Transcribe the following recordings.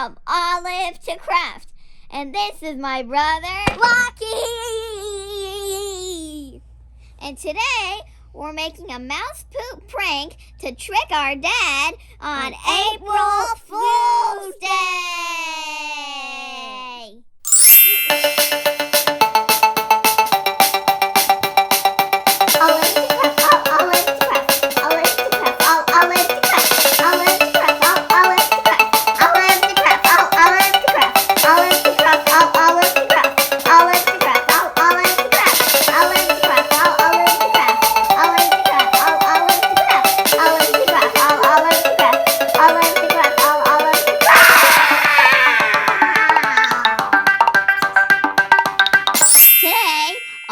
from Olive to Craft, and this is my brother, Lucky! And today, we're making a mouse poop prank to trick our dad on April Fool's Day!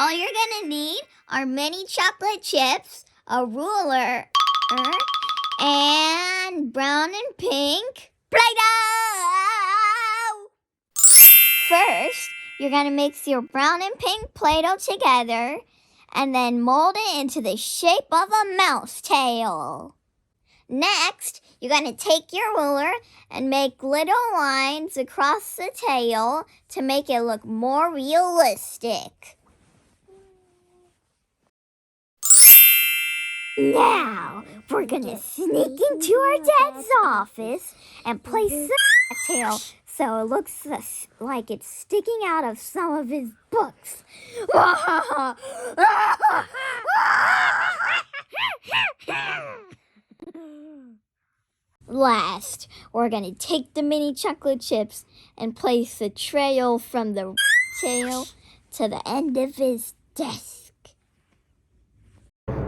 All you're gonna need are mini chocolate chips, a ruler, and brown and pink Play-Doh! First, you're gonna mix your brown and pink Play-Doh together and then mold it into the shape of a mouse tail. Next, you're gonna take your ruler and make little lines across the tail to make it look more realistic. Now, we're gonna sneak into our dad's office and place the tail so it looks like it's sticking out of some of his books. Last, we're gonna take the mini chocolate chips and place the trail from the tail to the end of his desk.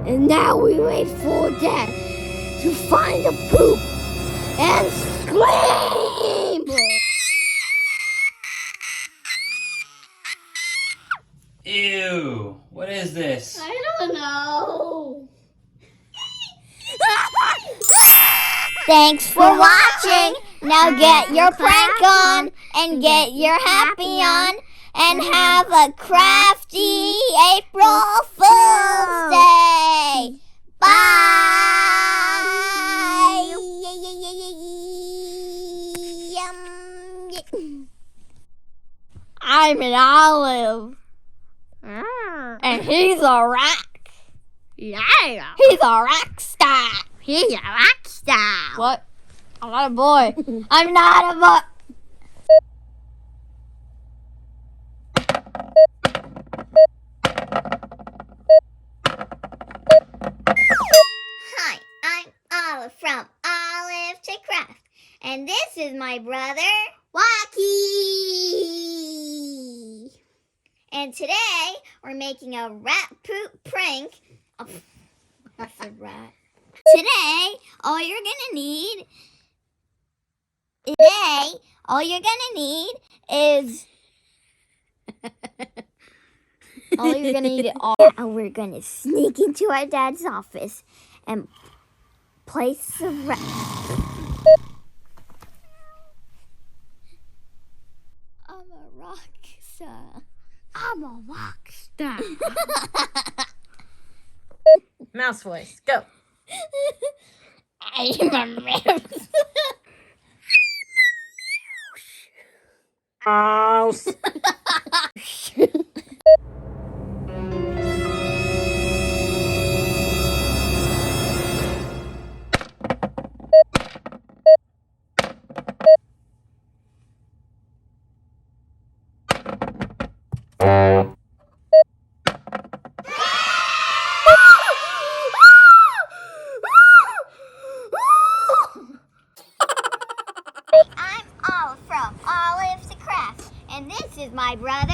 And now we wait for Dad to find the poop and scream! Ew! What is this? I don't know. Thanks for watching. Now get your prank on and get your happy on and have a crafty April Fool's Day. Bye. I'm an Olive. And he's a rock. Yeah. He's a rock star. He's a rock star. What? I'm not a boy. I'm not a boy. Hi, I'm Olive from Olive to Craft, and this is my brother, Wacky. And today, we're making a rat poop prank. Oh, I said rat. Today, all you're gonna need is we're gonna sneak into our dad's office and place the rat. I'm a rock star. I'm a rock star. Mouse voice, go. I'm a mouse. Mouse. I'm Olive from Olive to Craft, and this is my brother,